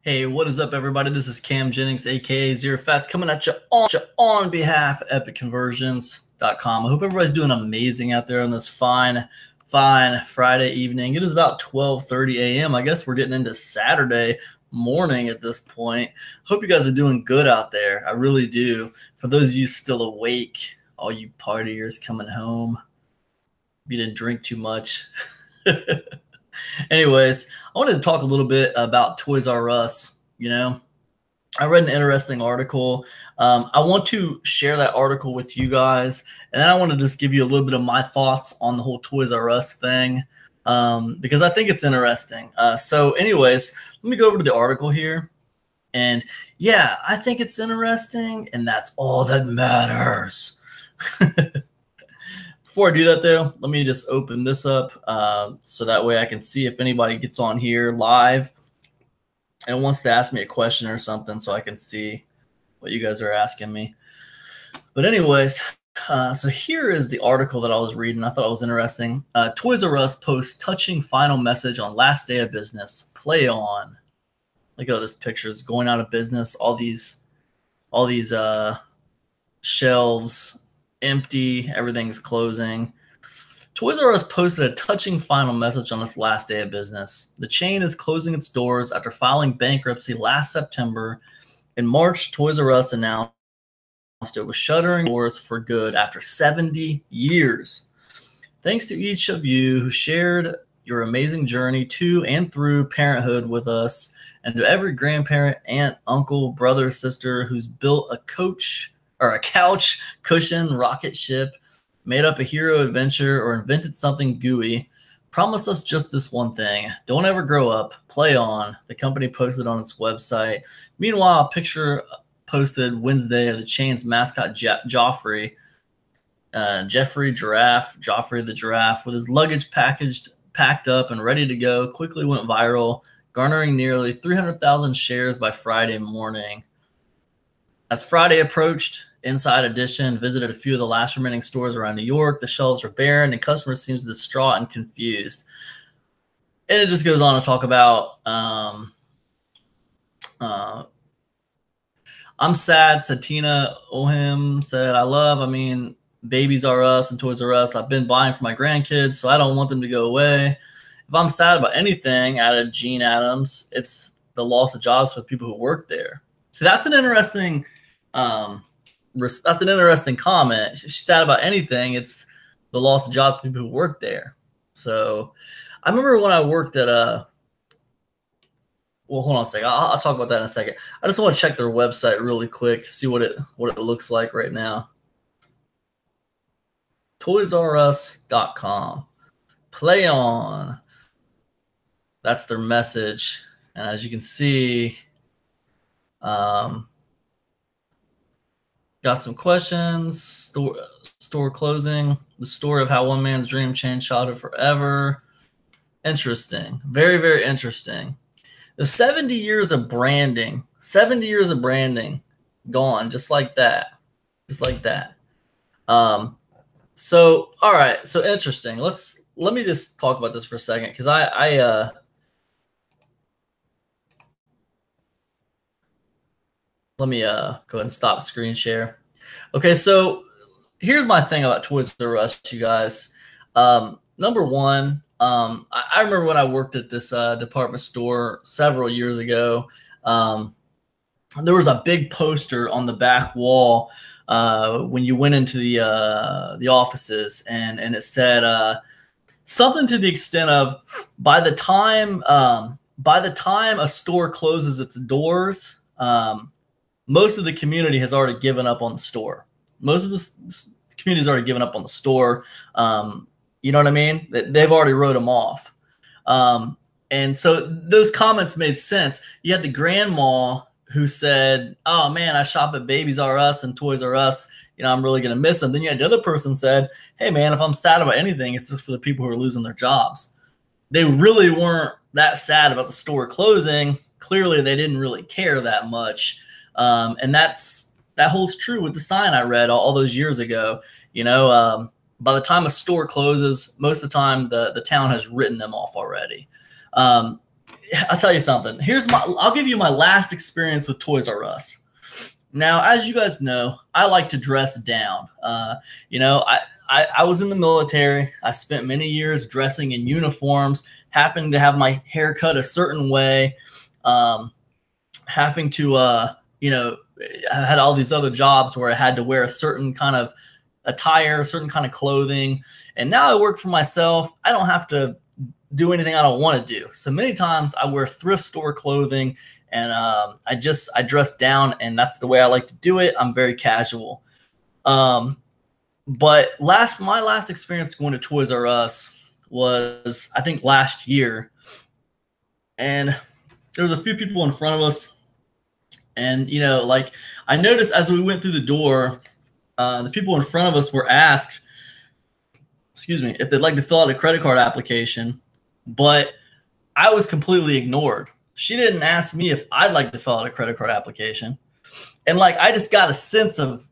Hey, what is up, everybody? This is Cam Jennings, aka Zero Fats, coming at you on behalf of EpicConversions.com. I hope everybody's doing amazing out there on this fine Friday evening. It is about 12:30 a.m. I guess we're getting into Saturday morning at this point. Hope you guys are doing good out there. I really do. For those of you still awake, all you partiers coming home, you didn't drink too much. Anyways, I wanted to talk a little bit about Toys R Us. I read an interesting article. I want to share that article with you guys, and then I want to just give you a little bit of my thoughts on the whole Toys R Us thing, because I think it's interesting. So anyways, let me go over to the article here. And yeah, I think it's interesting, and that's all that matters. Before I do that, though, let me just open this up so that way I can see if anybody gets on here live and wants to ask me a question or something, so I can see what you guys are asking me. But anyways, so here is the article that I was reading. I thought it was interesting. Toys R Us posts touching final message on last day of business. Play on. Look at all this pictures going out of business. All these shelves empty, everything's closing. Toys R Us posted a touching final message on its last day of business. The chain is closing its doors after filing bankruptcy last September. In March, Toys R Us announced it was shuttering doors for good after 70 years. Thanks to each of you who shared your amazing journey to and through parenthood with us, and to every grandparent, aunt, uncle, brother, sister who's built a couch, cushion, rocket ship, made up a hero adventure, or invented something gooey. Promise us just this one thing. Don't ever grow up. Play on. The company posted on its website. Meanwhile, a picture posted Wednesday of the chain's mascot, Joffrey the giraffe, with his luggage packed up and ready to go, quickly went viral, garnering nearly 300,000 shares by Friday morning. As Friday approached, Inside Edition visited a few of the last remaining stores around New York. The shelves were barren, and customers seemed distraught and confused. And it just goes on to talk about, I'm sad, Satina Ohim said, Babies R Us and Toys R Us. I've been buying for my grandkids, so I don't want them to go away. If I'm sad about anything, added Gene Adams, it's the loss of jobs for the people who work there. So that's an interesting comment. She's sad about anything. It's the loss of jobs for people who work there. So I remember when I worked at well, hold on a second. I'll talk about that in a second. I just want to check their website really quick to see what it looks like right now. ToysRUs.com. Play on. That's their message. And as you can see, got some questions. Store closing. The story of how one man's dream changed childhood forever. Interesting. Very, very interesting. The 70 years of branding. 70 years of branding gone just like that. Just like that. So, all right. So interesting. Let me just talk about this for a second, because let me go ahead and stop screen share. Okay, so here's my thing about Toys R Us, you guys. Number one, I remember when I worked at this department store several years ago. There was a big poster on the back wall when you went into the offices, and it said something to the extent of, by the time a store closes its doors, most of the community has already given up on the store. Most of the community has already given up on the store. You know what I mean? They've already wrote them off. And so those comments made sense. You had the grandma who said, oh man, I shop at Babies R Us and Toys R Us. I'm really going to miss them. Then you had the other person said, hey man, if I'm sad about anything, it's just for the people who are losing their jobs. They really weren't that sad about the store closing. Clearly they didn't really care that much. And that holds true with the sign I read all those years ago. By the time a store closes, most of the time the town has written them off already. I'll tell you something. I'll give you my last experience with Toys R Us. Now, as you guys know, I like to dress down. You know, I was in the military. I spent many years dressing in uniforms, having to have my hair cut a certain way, having to, you know, I had all these other jobs where I had to wear a certain kind of attire, a certain kind of clothing. And now I work for myself. I don't have to do anything I don't want to do. So many times I wear thrift store clothing, and I dress down, and that's the way I like to do it. I'm very casual. But my last experience going to Toys R Us was, I think, last year. And there was a few people in front of us. And, you know, like, I noticed as we went through the door, the people in front of us were asked, excuse me, if they'd like to fill out a credit card application. But I was completely ignored. She didn't ask me if I'd like to fill out a credit card application. And, like, I just got a sense of,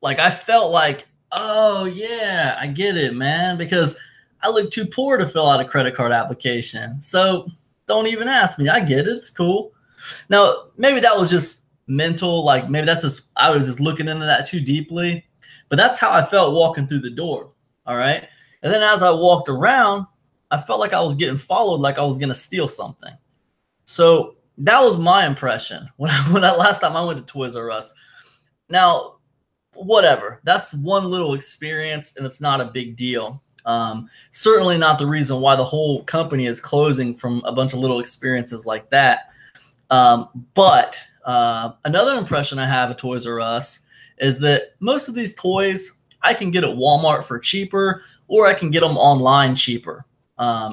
like, I felt like, oh, yeah, I get it, man, because I look too poor to fill out a credit card application. So don't even ask me. I get it. It's cool. Now, maybe that was just mental. Like, maybe I was just looking into that too deeply. But that's how I felt walking through the door. All right. And then as I walked around, I felt like I was getting followed, like I was going to steal something. So that was my impression when last time I went to Toys R Us. Now, whatever. That's one little experience, and it's not a big deal. Certainly not the reason why the whole company is closing from a bunch of little experiences like that. But another impression I have of Toys R Us is that most of these toys I can get at Walmart for cheaper, or I can get them online cheaper.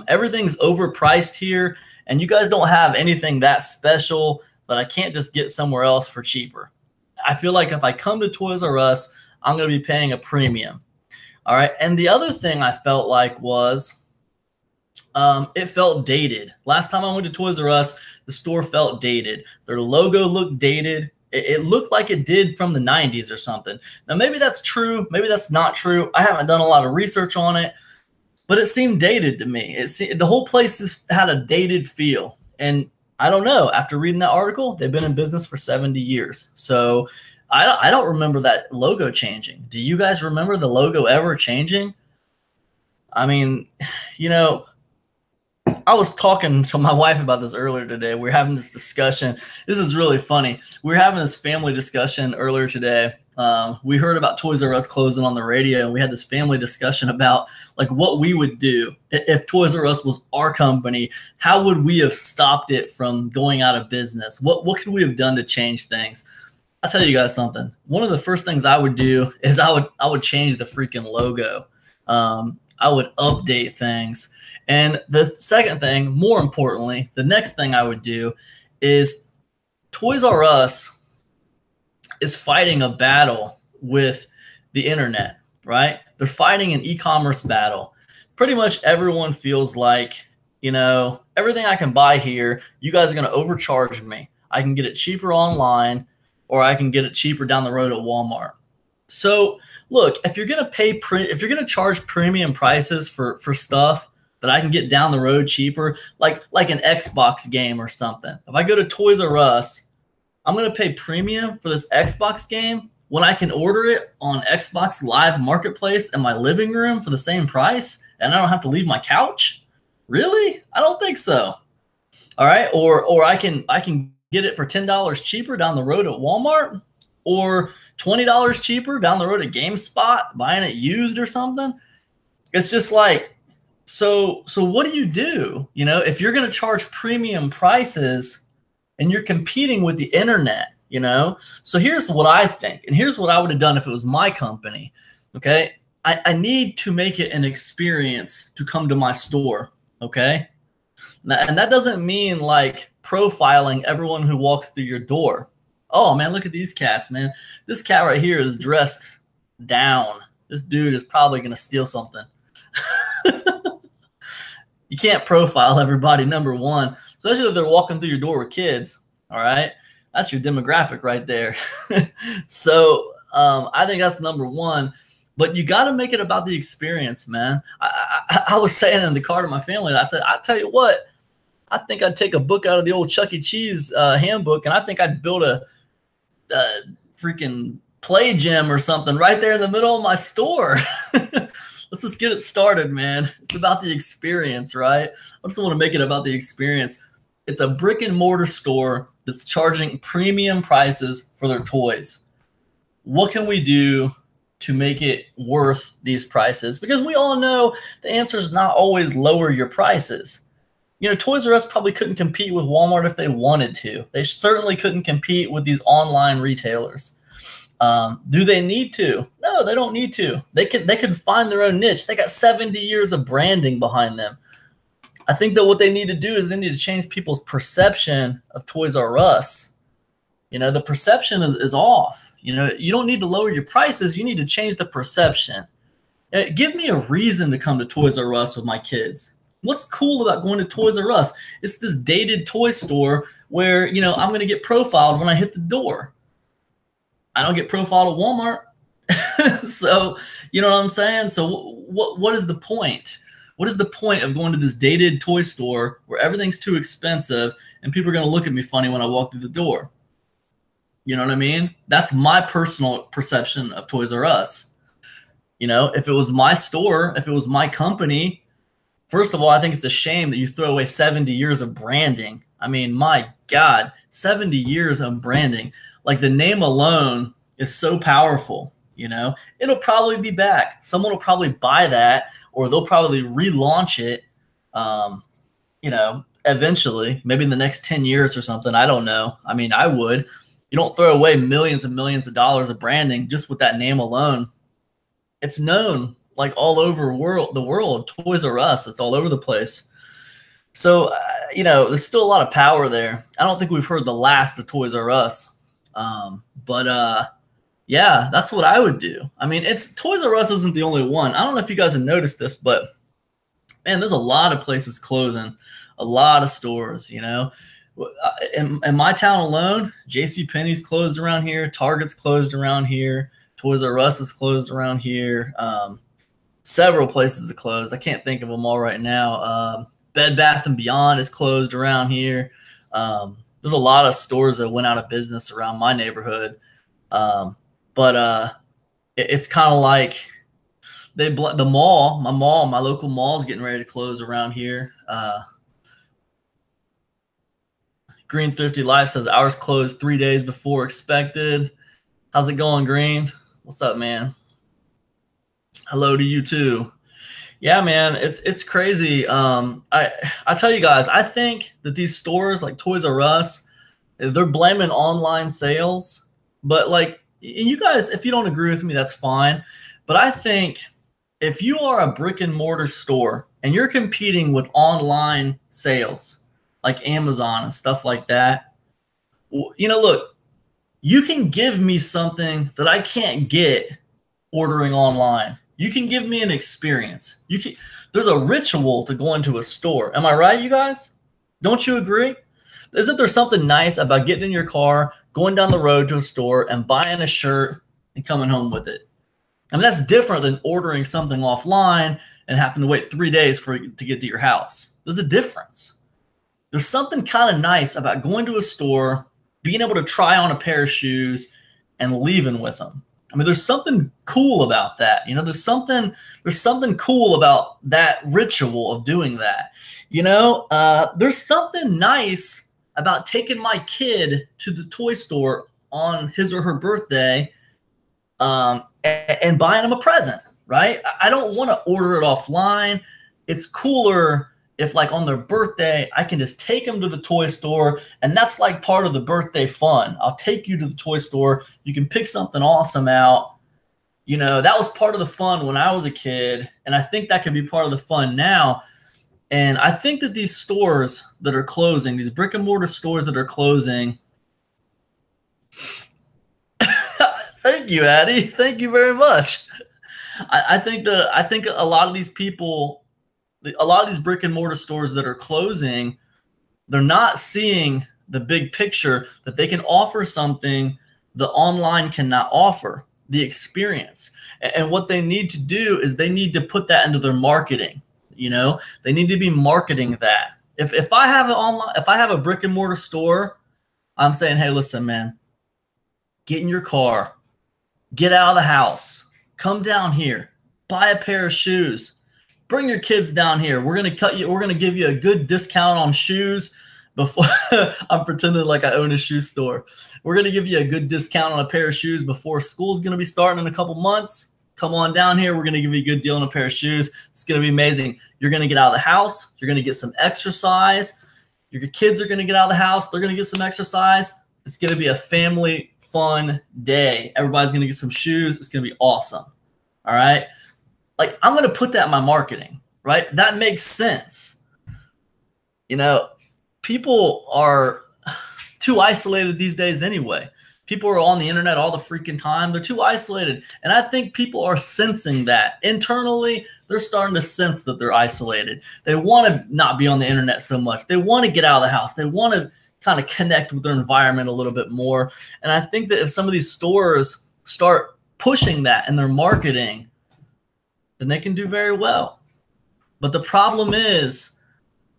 Everything's overpriced here, and you guys don't have anything that special that I can't just get somewhere else for cheaper. I feel like if I come to Toys R Us, I'm going to be paying a premium. All right. And the other thing I felt like was it felt dated. Last time I went to Toys R Us, the store felt dated. Their logo looked dated. It looked like it did from the 90s or something. Now, maybe that's true. Maybe that's not true. I haven't done a lot of research on it, but it seemed dated to me. The whole place had a dated feel. And I don't know. After reading that article, they've been in business for 70 years. So I don't remember that logo changing. Do you guys remember the logo ever changing? I mean, you know, I was talking to my wife about this earlier today. We were having this discussion. This is really funny. We were having this family discussion earlier today. We heard about Toys R Us closing on the radio, and we had this family discussion about like what we would do if Toys R Us was our company. How would we have stopped it from going out of business? What could we have done to change things? I'll tell you guys something. One of the first things I would do is I would change the freaking logo. I would update things. And the second thing, more importantly, the next thing I would do is Toys R Us is fighting a battle with the internet, right? They're fighting an e-commerce battle. Pretty much everyone feels like, you know, everything I can buy here, you guys are going to overcharge me. I can get it cheaper online, or I can get it cheaper down the road at Walmart. So look, if you're going to charge premium prices for stuff that I can get down the road cheaper, like an Xbox game or something. If I go to Toys R Us, I'm going to pay premium for this Xbox game when I can order it on Xbox Live Marketplace in my living room for the same price, and I don't have to leave my couch? Really? I don't think so. All right. Or I can get it for $10 cheaper down the road at Walmart, or $20 cheaper down the road at GameSpot, buying it used or something. It's just like, so what do? You know, if you're going to charge premium prices and you're competing with the internet, you know? So here's what I think, and here's what I would have done if it was my company. Okay. I need to make it an experience to come to my store. Okay. And that doesn't mean like profiling everyone who walks through your door. Oh man, look at these cats, man. This cat right here is dressed down. This dude is probably going to steal something. You can't profile everybody, number one, especially if they're walking through your door with kids. All right. That's your demographic right there. So I think that's number one. But you got to make it about the experience, man. I was saying in the car to my family, I said, I tell you what, I think I'd take a book out of the old Chuck E. Cheese handbook, and I think I'd build a freaking play gym or something right there in the middle of my store. Let's just get it started, man. It's about the experience, right? I just want to make it about the experience. It's a brick and mortar store that's charging premium prices for their toys. What can we do to make it worth these prices? Because we all know the answer is not always lower your prices. You know, Toys R Us probably couldn't compete with Walmart if they wanted to. They certainly couldn't compete with these online retailers. Do they need to? No, they don't need to. They can find their own niche. They got 70 years of branding behind them. I think that what they need to do is they need to change people's perception of Toys R Us. You know, the perception is off. You know, you don't need to lower your prices. You need to change the perception. Give me a reason to come to Toys R Us with my kids. What's cool about going to Toys R Us? It's this dated toy store where, you know, I'm going to get profiled when I hit the door. I don't get profiled at Walmart. So, you know what I'm saying? So what is the point? What is the point of going to this dated toy store where everything's too expensive and people are going to look at me funny when I walk through the door? You know what I mean? That's my personal perception of Toys R Us. You know, if it was my store, if it was my company, first of all, I think it's a shame that you throw away 70 years of branding. I mean, my God, 70 years of branding. Like, the name alone is so powerful, you know? It'll probably be back. Someone will probably buy that, or they'll probably relaunch it, you know, eventually, maybe in the next 10 years or something. I don't know. I mean, I would. You don't throw away millions and millions of dollars of branding just with that name alone. It's known like all over the world. Toys R Us, it's all over the place. So, you know, there's still a lot of power there. I don't think we've heard the last of Toys R Us. Yeah, that's what I would do. I mean, Toys R Us isn't the only one. I don't know if you guys have noticed this, but man, there's a lot of places closing, a lot of stores, you know. In my town alone, JCPenney's closed around here, Target's closed around here, Toys R Us is closed around here. Several places are closed. I can't think of them all right now. Bed Bath & Beyond is closed around here. There's a lot of stores that went out of business around my neighborhood. It's kind of like my local mall is getting ready to close around here. Green Thrifty Life says ours closed 3 days before expected. How's it going, Green? What's up, man? Hello to you too. Yeah, man, it's crazy. I tell you guys, I think that these stores like Toys R Us, they're blaming online sales. But like, you guys, if you don't agree with me, that's fine. But I think if you are a brick and mortar store and you're competing with online sales like Amazon and stuff like that, you know, look, you can give me something that I can't get ordering online. You can give me an experience. There's a ritual to going to a store. Am I right, you guys? Don't you agree? Isn't there something nice about getting in your car, going down the road to a store and buying a shirt and coming home with it? I mean, that's different than ordering something offline and having to wait 3 days for it to get to your house. There's a difference. There's something kind of nice about going to a store, being able to try on a pair of shoes, and leaving with them. I mean, there's something cool about that. You know, there's something cool about that ritual of doing that. You know, there's something nice about taking my kid to the toy store on his or her birthday and buying them a present, right? I don't want to order it offline. It's cooler if, like, on their birthday, I can just take them to the toy store, and that's like part of the birthday fun. I'll take you to the toy store. You can pick something awesome out. You know, that was part of the fun when I was a kid, and I think that could be part of the fun now. And I think that these stores that are closing, these brick and mortar stores that are closing, thank you, Addie. Thank you very much. I think a lot of these people, a lot of these brick and mortar stores that are closing, they're not seeing the big picture that they can offer something the online cannot offer, the experience. And what they need to do is they need to put that into their marketing. You know, they need to be marketing that. If I have it online, if I have a brick and mortar store, I'm saying, hey, listen, man, get in your car, get out of the house, come down here, buy a pair of shoes, bring your kids down here. We're going to give you a good discount on shoes before I'm pretending like I own a shoe store. We're going to give you a good discount on a pair of shoes before school's going to be starting in a couple months. Come on down here. We're going to give you a good deal on a pair of shoes. It's going to be amazing. You're going to get out of the house. You're going to get some exercise. Your kids are going to get out of the house. They're going to get some exercise. It's going to be a family fun day. Everybody's going to get some shoes. It's going to be awesome. All right. Like, I'm going to put that in my marketing, right? That makes sense. You know, people are too isolated these days anyway. People are on the internet all the freaking time. They're too isolated. And I think people are sensing that. Internally, they're starting to sense that they're isolated. They want to not be on the internet so much. They want to get out of the house. They want to kind of connect with their environment a little bit more. And I think that if some of these stores start pushing that in their marketing, then they can do very well. But the problem is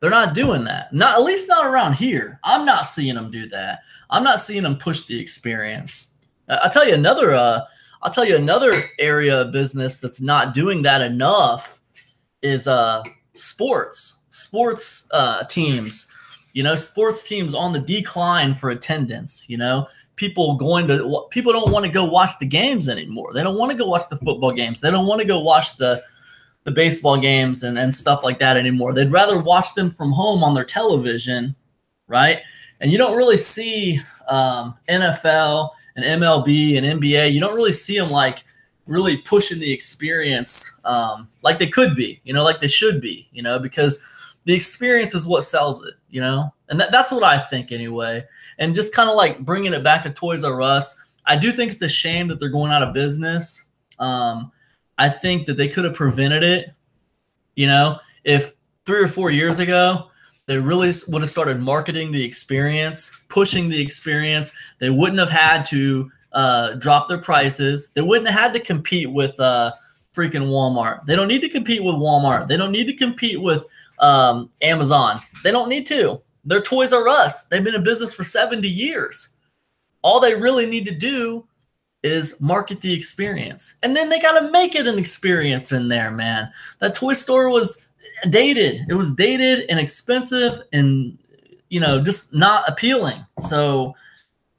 they're not doing that. Not, at least not around here. I'm not seeing them do that. I'm not seeing them push the experience. I'll tell you another area of business that's not doing that enough is sports teams. You know, sports teams on the decline for attendance. You know, people don't want to go watch the games anymore. They don't want to go watch the football games. They don't want to go watch the baseball games and stuff like that anymore. They'd rather watch them from home on their television, right? And you don't really see NFL and MLB and NBA. You don't really see them like really pushing the experience like they could be, you know, like they should be, you know, because the experience is what sells it, you know? And that's what I think anyway. And just kind of like bringing it back to Toys R Us, I do think it's a shame that they're going out of business. I think that they could have prevented it. You know, if 3 or 4 years ago, they really would have started marketing the experience, pushing the experience. They wouldn't have had to drop their prices. They wouldn't have had to compete with freaking Walmart. They don't need to compete with Walmart. They don't need to compete with Amazon. They don't need to. They're Toys R Us. They've been in business for 70 years. All they really need to do is market the experience. And then they got to make it an experience in there, man. That toy store was dated. It was dated and expensive and, you know, just not appealing. So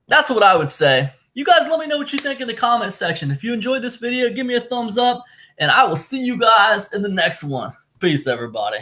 that's what I would say. You guys let me know what you think in the comment section. If you enjoyed this video, give me a thumbs up, and I will see you guys in the next one. Peace, everybody.